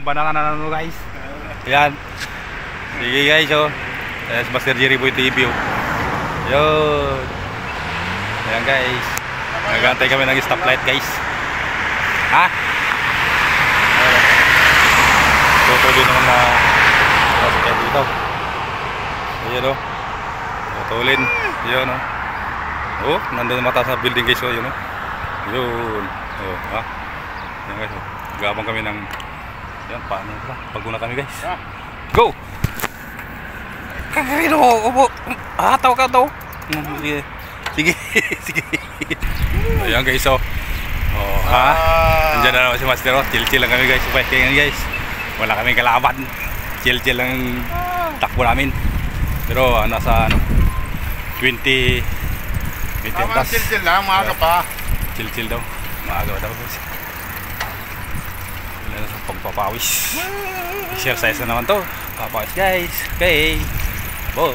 Banana na naman guys. Yan. Sige guys oh. Yes, Master Jerry Boy TV oh. Yun. Ayan guys. Nagantay kami ng stoplight guys. Ha? Tutuloy naman na sasakyan dito. Ayan oh. Tutulin. Ayan oh. Oh, nandun na mataas na building guys oh. Yun oh. Yun. Oh, ha? Ayan guys oh. Gabang kami ng yan, paano ba? Paguna kami guys. Go! Kakawin ako! Opo! Ataw ka daw! Sige. Sige. Sige. Ayan guys oh. Oh, ha? Nandiyan na naman si Master oh. Chill-chill lang kami guys. Kaya guys. Wala kaming kalaban. Chill-chill lang takbo namin. Pero nasa ano 20 plus. Chill-chill lang. Maaga pa. Chill-chill daw. Maaga daw guys. Pagpapawis. Exercise na naman to. Papawis guys. Okay. Boy.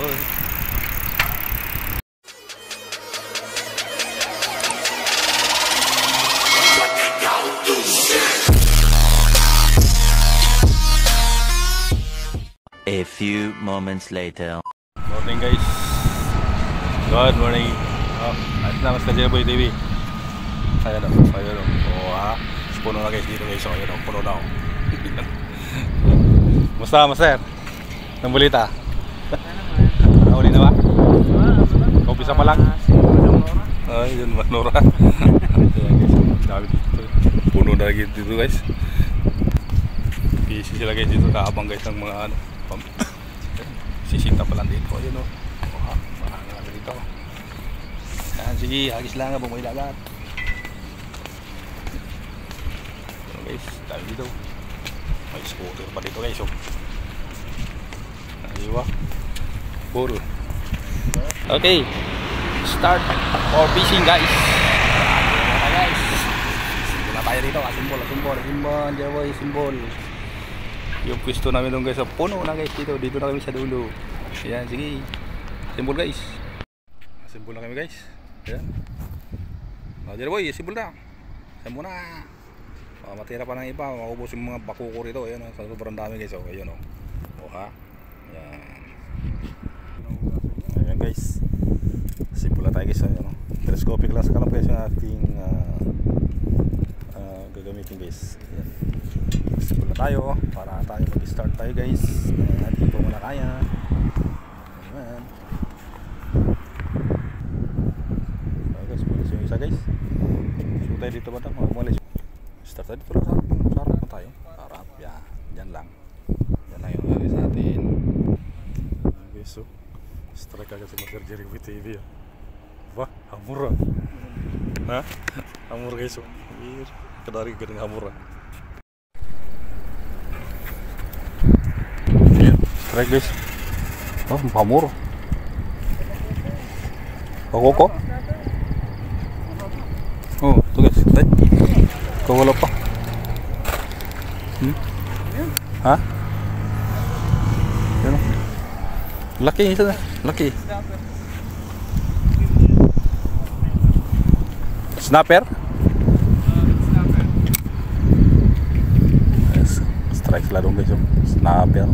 A few moments later. Morning guys. Good morning. Oh, ayos na Master Jerry Boy TV. Saya daw. Oh ha. Puno na guys dito guys. So ayun oh. Puno na oh. Musta Master? Nang balita? Nauli na ba? Umpisa pa lang? Ay yun Manora. Dami dito. Puno na lagi dito guys. Busy sila guys dito. Kaabang guys ng mga ano. Sisita pa lang dito. Ayun o. Oh, marami nga dito. Yan, sige, hagis lang nga. Bumay lagat. Ayun guys, tayo dito. May scooter pa dito guys. Oh. Aywa. Puro. Okay. Start for fishing guys. Ayan guys. Simbol na tayo dito. Simbol. Jawoy, simbol. Yung pwesto namin doon guys, puno na guys dito. Dito na kami sa dulo. Ayan, sige. Simbol guys. Simbol na kami guys. Ayan. Jerry Boy, simbol na. Simbol na. Matira pa ng iba. Maubos yung mga bakuko rito. Ayan, sobrang dami guys. Ayan o. O ha. Ayan. Ayan guys. Simbol na tayo guys. Ayan o. Telescopic lang sa kalap guys yung ating gagamitin guys. Ayan. Simbol na tayo para tayo mag-start tayo guys. Natin po muna kaya. Ayan. Okay guys, malis yung isa guys. So tayo dito ba ito? Malis. Start tayo dito lang sa harap na tayo. Harap, yan. Diyan lang. Yan lang yung alis natin. Okay, so strike agad si Master Jerry Boy TV. Wah, hamura. Ha? Hamura guys. Kadari ka ng hamura. Strike guys. Oh, hamura. Koko. Oh, tuh guys. Kau wala pa. Ha? Yan. Laki ito na. Laki. Snapper? Yes. Strike lah dong guys. Snapper.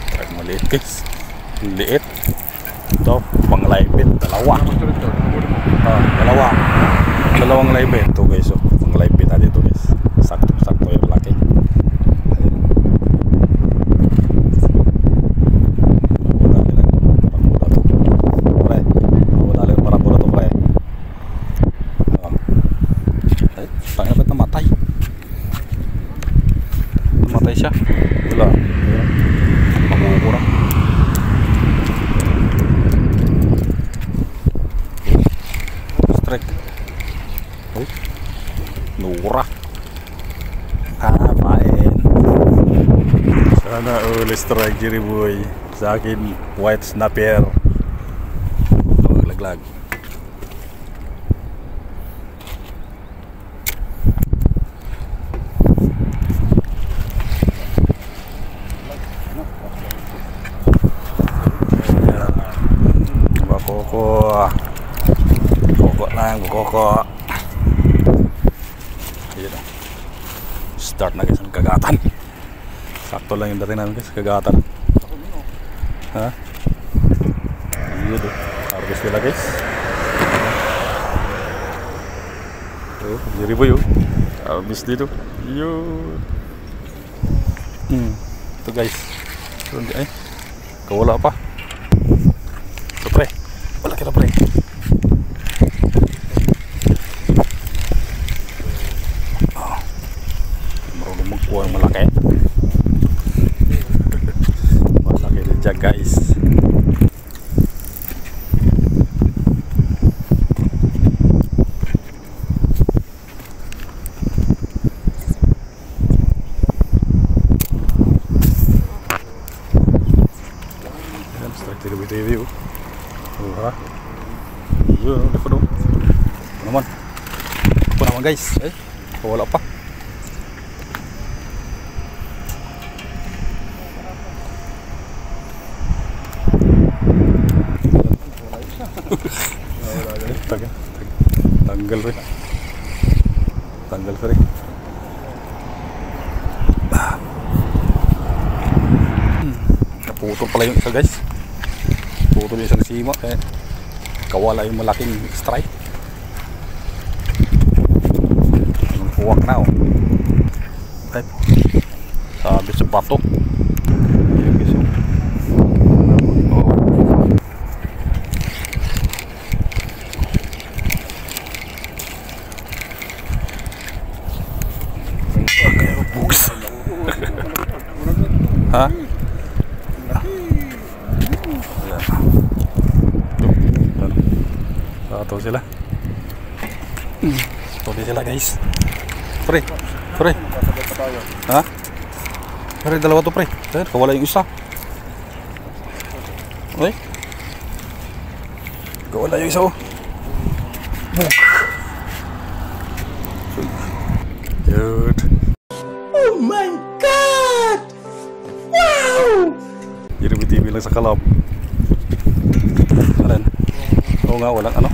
Strike maliit guys. Liit. Ito, pang live bait, dalawa. Dalawang live bait ito guys. So, pang live bait natin ito guys. Sakto yung laki. Parang mura to pre. Ay, tangina ba't namatay? Namatay siya. Wala. Mamumura. Oh, Nura. Kapain. Sana ulit strike Jerry Boy. Sa akin white snapper. Maglaglag. Koko lang, koko. Start na guys ang kagatan. Sakto lang yung dating namin guys, kagatan. Ha? Yun o. Harvest nila guys. Oh, Jerry boy oh. Harvest dito. Yun. Ito guys. Ay, kawala pa. Ito pre. Wala kita pre. Marunong magkuha ng malaki. Malaki din dyan guys. TV oh. Ha. Yun, lepo do. Ano naman guys? Eh, wala pa. Tanggal rin. Tanggal rin. Naputol pala yung isa guys. Putol yung isang sima eh. Kawala yung malaking strike. Anong puwak na oh. Ay, sabi sa bato. Ayan guys oh. Bugs. Ha? Tato sila. Tuloy sila guys. Pre. Pre. Ha? Pre, dalawa to pre. Kawala yung isa. Okay. Kawala yung isa oh. Good. Oh my God! Wow! TV lang sa kalab. Ayan. Oo nga, walang ano.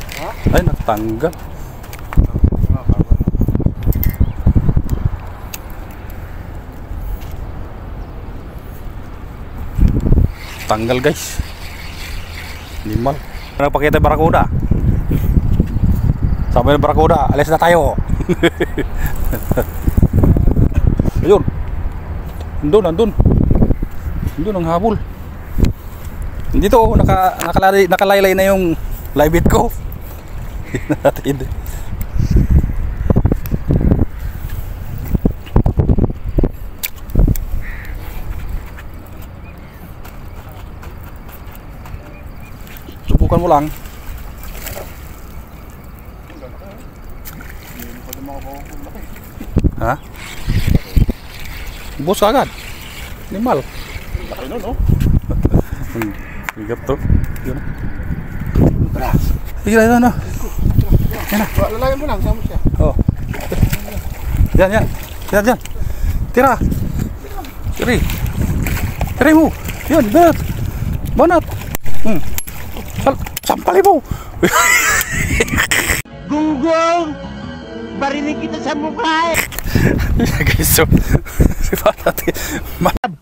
Ay, natanggal. Tanggal guys. Limal. Napakita yung barakuda. Sabi ng barakuda, alis na tayo. Ayun. Nandun ang habol. Dito nakalaylay na yung live bit ko. Natin. Subukan mo lang. Ha? Bus agad. Limal. Laki nun, no? Bigat to. Yun. Bigla ito, no? Yan na. Lalayan mo lang, sama siya. Oo. Yan. Tira. Tira mo. Yun, banat. Sampali mo. Gunggong! Barinig kita sa mukha eh! Guys, so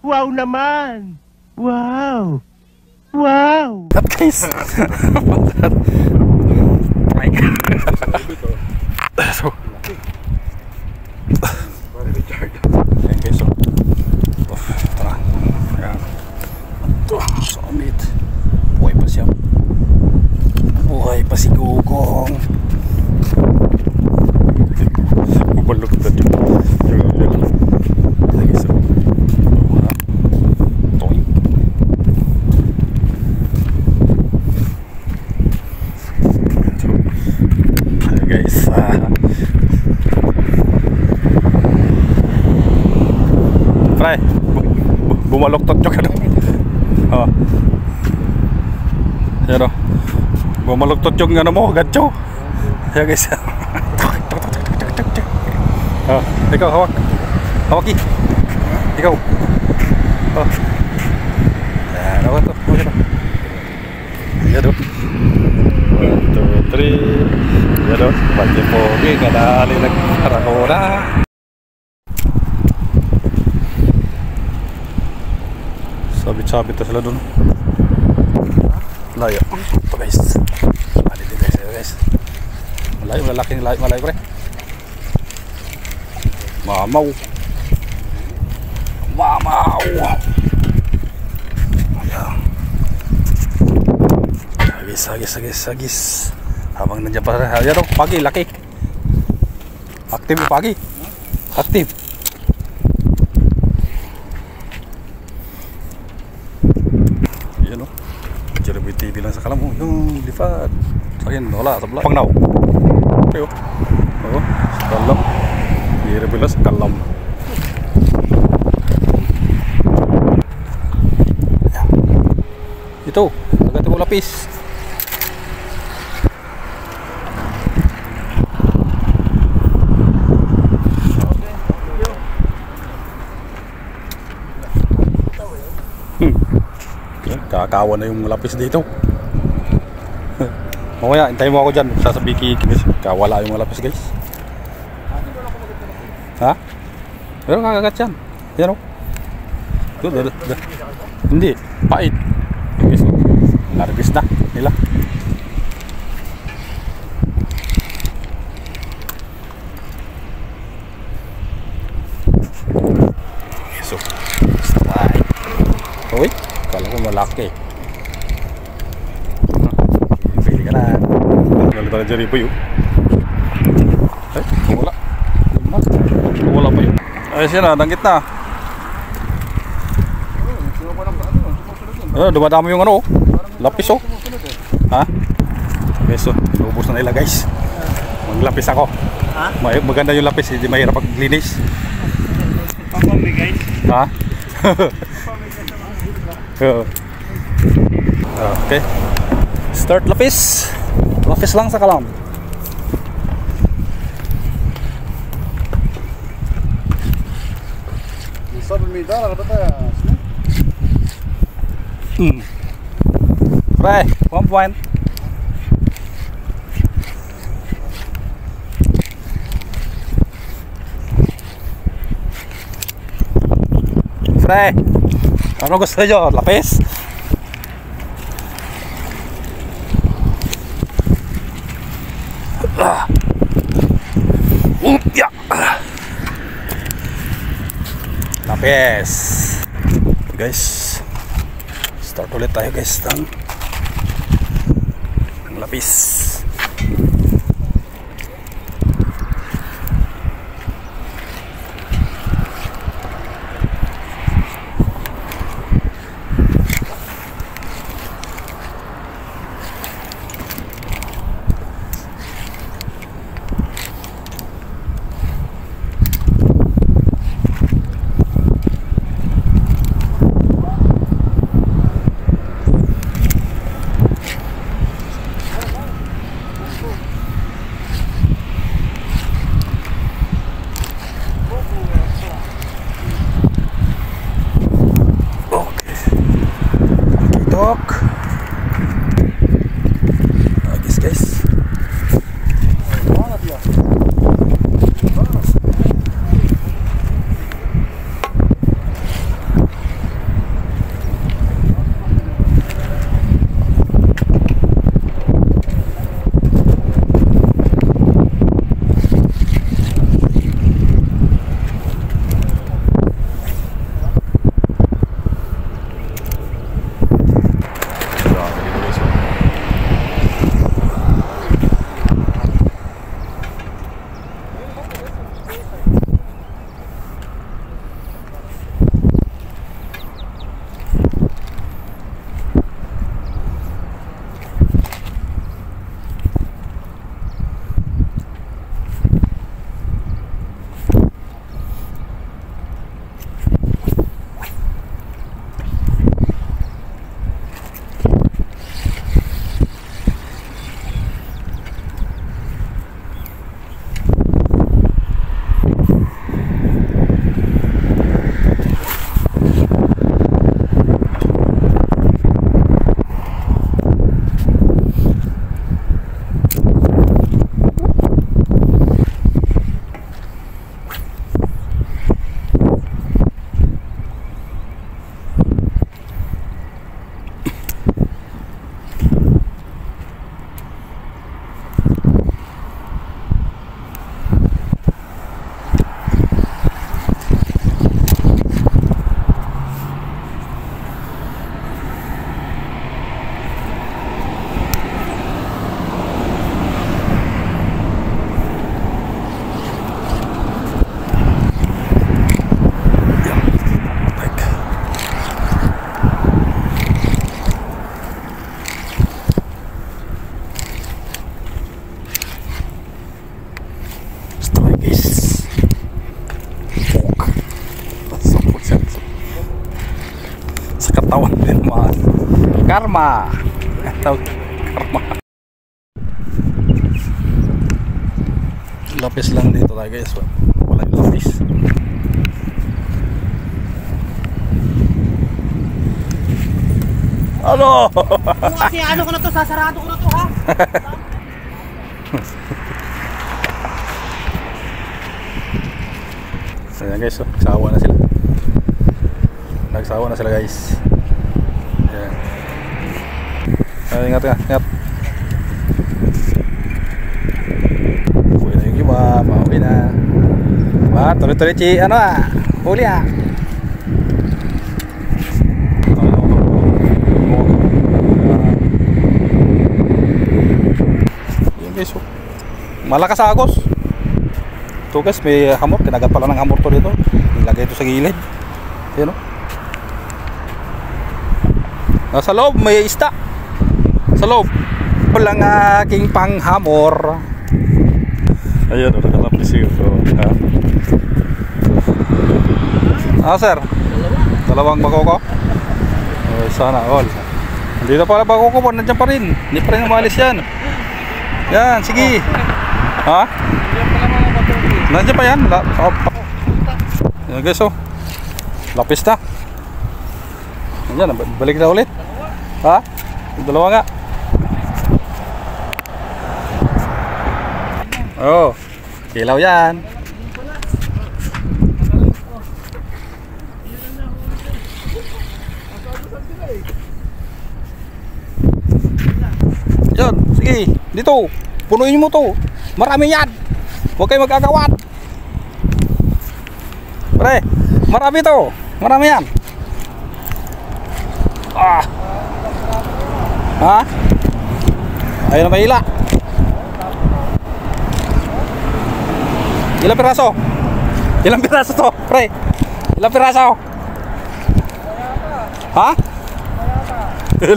wow naman! Wow! Guys! So ayan guys, so tara. Ayan. Summit. Buhay pa siya. Buhay pa si Gugong. Bumalok na dyan. Lagi so. Toy. Ayan guys. Try. Bumalok na dyan. Oh. Yan o. Bumalok na dyan ano mo. Gancho. Ayan guys. Oh, ikaw hawak. Hawaki. Ikaw. Oh. Yan, hawak to. Hawak to. Yan o. 1, 2, 3. Yan o. Bagi pogi. Kadali nagkarakura. Sabit-sabit na sila dun. Layo. Ito guys. Malili guys. Malayo, lalaking malayo pre. Mamaw. Ayan. Agis. Habang nandiyan pa rin. Ayan o, pagi, laki. Active yung pagi. Active. Ayan o. Jeremy TV lang sa kalam mo. Yung lipad. Ayan, wala. Sabla. Pangnaw. Okay o. Oo. Sa kalam. Jeremy lang sa kalam. Ayan. Ito. Agad mo lapis. Kakawan na yung lapis dito. Mamaya, hintayin mo ako dyan. Sasabi kikinis. Kawala yung lapis guys. Ha? Pero kakagat yan. Yan o. Hindi. Pait. Guys, nargis na nila. So, strike. Uy. Kala ko malaki. Pwede ka na. Galit na dyan po yun. Ay, wala. Wala pa yun. Ay siya na, danggit na. Dumadami yung ano, lapis oh. Ha? Beso, naubos na nila guys. Maglapis ako. Maganda yung lapis, hindi mahirap paglinis. Papamay guys. Ha? Okay. Start lapis. Lapis lang sa kalam. Pre, 1 point. Pre, ano gusto nyo? Lapis? Yeah. Lapis. Guys, start ulit tayo guys ng lapis. Karma. Tawag karma. Lapis lang dito tayo guys. Walang lapis. Ano? Kasi ano ko na to, sasarado ko na to ha. Ayan guys, oh, nagsawa na sila. Nagsawa na sila guys. Ayan. Ingat, ingat. Uwi na yung iba, pauwi na. Diba? Tuloy-tuloy ano huli Ayan guys, oh. Malakas agos. Ito guys, may hamor, kinagat pala ng hamor to dito. Nilagay ito sa gilid. Ayan o. Nasa loob may isda. Sa loob walang aking panghamor. Ayan o, nakalapis yun. Sir, dalawang bakoko. Sana all. Dito pala bakoko, nandiyan pa rin. Hindi pa rin umalis yan. Yan, sige. Ha? Nandiyan pa yan. Yan guys, oh. Lapis na. Yan, balik na ulit. Ha? Dalawa nga. Oh, kilaw yan. Yan, sige. Dito. Punuin mo to. Marami yan. Huwag kayo magkakawat. Pre, marami to. Marami yan. Ha? Ayun na mahila. Ilang piraso? Ilang piraso to, pre? Ilang piraso? Ha? 5?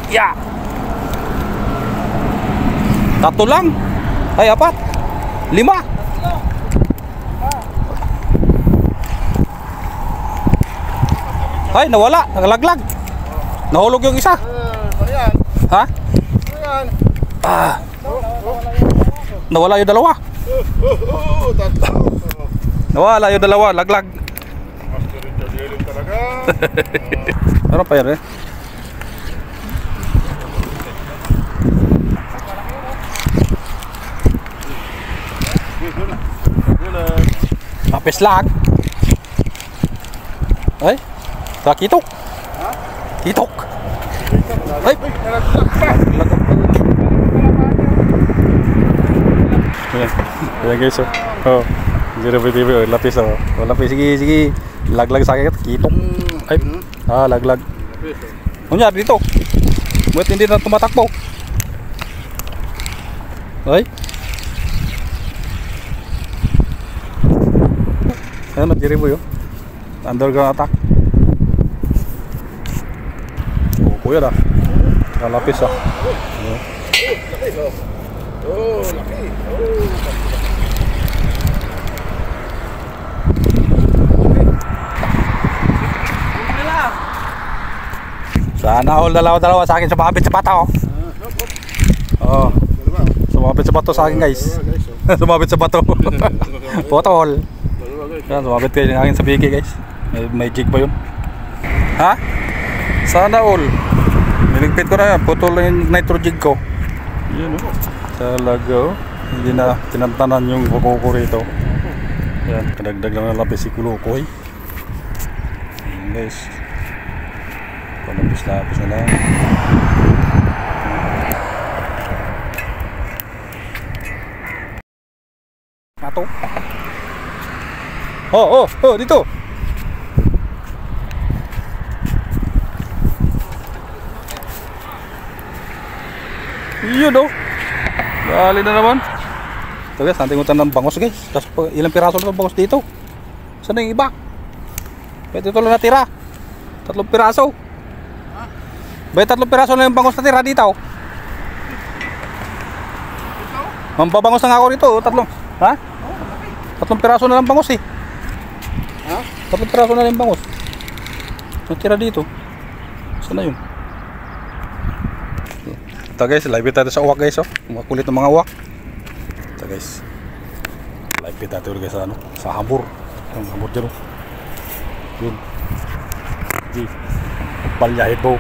Ya. 3 lang. Ay, 4. 5. Ay, nawala. Nagalaglag. Nahulog yung isa. Ha? Nawala yung dalawa. Nawala yung dalawa. Laglag. Ano pa yan eh? Tapis lang. Ay, kitok. Kitok. Ay, ayan guys, oh, TV, oh, lapis, oh, lapis, sige, laglag sa akin, kitok. Ay, laglag. Ano yan dito? Buat hindi na tumatakbo. Ay, ayan, nag-jiriboy, oh. Underground attack. Oh, kuya dah. Lapis ah. Oh, laki. Sana all dalawa sa akin, sumabit sa bata, oh. Oh. Sumabit sa bato sa akin, guys. Sumabit sa bato. Potol. Yan, sumabit kayo ng akin sa biki, guys. May jig pa yun. Ha? Sana all. Niligpit ko na yan. Putol na yung nitro jig ko. Yan, oh. Talaga, oh. Hindi na tinantanan yung kuko rito. Yan, kadagdag lang ng lapis si Kulukoy. Yan, guys. Lapis na lang. Mato. Oh, dito. Yun, oh. Dali na naman. Ito guys, nantingutan ng bangos, guys. Tapos ilang piraso na ng bangos dito. Saan na yung iba? Pwede ito lang natira. 3 piraso. Bay, 3 piraso na yung bangos natira dito. Mambabangos na nga ako rito, 3. Ha? 3 piraso na lang bangos eh. Ha? 3 piraso na lang bangos natira dito. Ito na yun. Ito guys, live tayo sa uwak guys, oh. Mga kulit ng mga uwak. Ito guys. Live tayo guys sa ano, sa hambur. Yung hambur dyan, oh. Yun. Di. Palyahit po.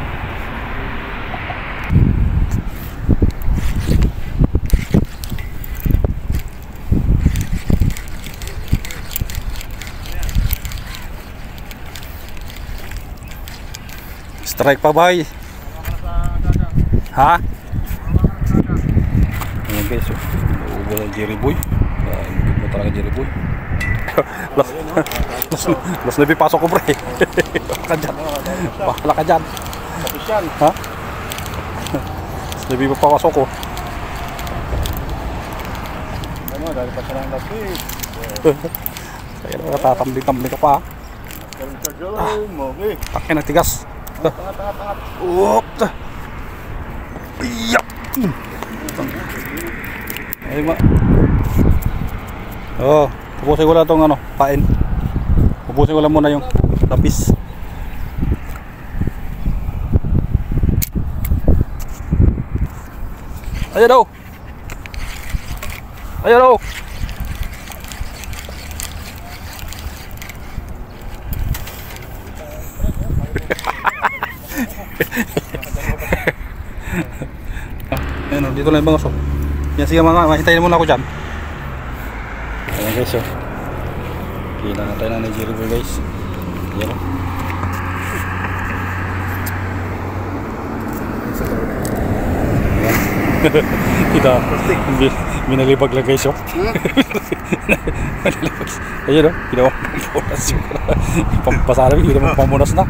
Strike pa bay. Ha? Ayan guys, oh. Uubo ng Jerry Boy. Ingit mo talaga Jerry Boy. Los na pasok ko pre. Bahala ka dyan. Bahala ka dyan. Ha? Los na papasok ko. Ano, dahil pa siya ng lapis. Kaya na tatambling-tambling ka pa. Okay. Takin na tigas. Tangat. Oop! Iyak! Ay ma. Oh, pupusin ko lang tong ano, pain. Pupusin ko lang muna yung lapis. Ayan daw. Ayan daw. Ayan o, dito lang yung bangos o. Yan, sige mga, mahintayin muna ako dyan. Ayan guys o. Kailan na tayo ng Nigeria po guys. Ayan o. Kita, minalibag lang guys o. Ayan o, ginawa pamunas yun. Pampasarap, ginawa pamunas na.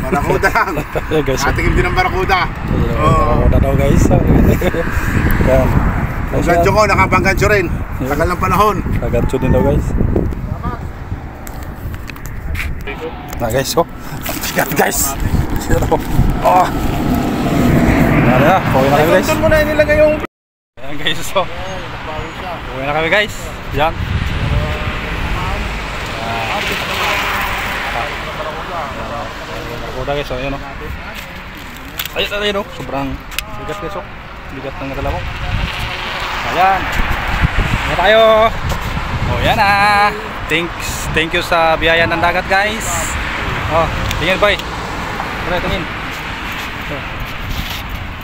Barakuda lang. Ayan guys o. Natikim din ang barakuda. Barakuda daw guys. Ayan. Gancho ko, nakapanggancho rin. Tagal ng panahon. Kagancho din daw guys. Na guys oh. Ang bigat guys. Sino na po? Oh. Ano na, pauwi na kami guys. Doon mo na nilagay yung... Ayan guys oh. Pauwi na kami guys. Yan. Barakuda guys oh. Ayan oh. Ayun oh. Sobrang bigat guys oh. Bigat ng dala mo. Ayan. Ayan tayo. Oh yan ah. Thank you sa biyaya ng dagat guys. Oh, tingin boy. Tara, tingin.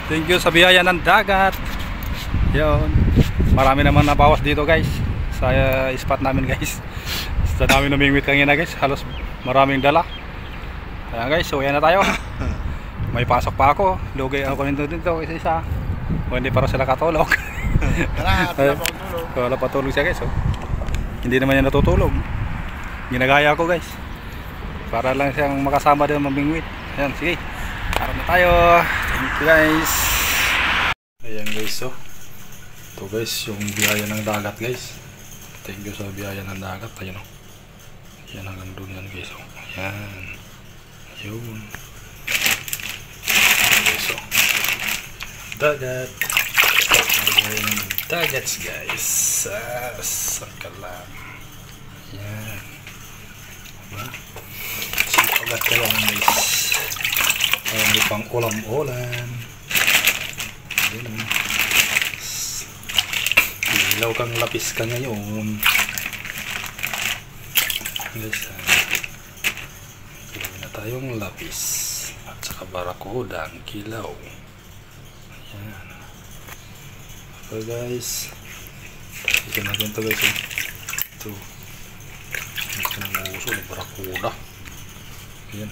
Thank you sa biyaya ng dagat. Yun. Marami naman nabawas dito guys. Sa spot namin guys. Sa dami namingwit kanina guys. Halos maraming dala. Ayan guys, so yan na tayo. May pasok pa ako. Lugay ako nito isa-isa. O hindi para sila katulog. Wala pa tulog siya guys oh. Hindi naman niya natutulog. Ginagaya ko guys. Para lang siyang makasama din mamingwit. Ayan, sige. Harap na tayo. Thank you guys. Ayan guys oh. Ito guys yung biyaya ng dagat guys. Thank you sa biyaya ng dagat. Ayan oh. Ayan hanggang doon yan guys oh. Ayan. Ayun. Guys oh. Dagat. Dagats guys. Sakalang. Yan. Diba? Sipagat ka lang guys. Hindi pang ulam-ulam. Yan. Ilaw kang lapis ka ngayon. Guys. Gawin na tayong lapis. At saka barakuda ang kilaw. Yan. So guys, ito natin ito guys. Ito ang uso ng barakuda. Ayan.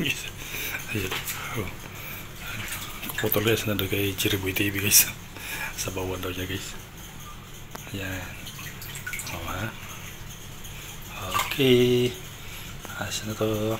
Yes. Ayan. Photo guys na doon kay Chiriboy TV guys. Sa bawah daw niya guys. Ayan. O ha. Okay. Asa na to.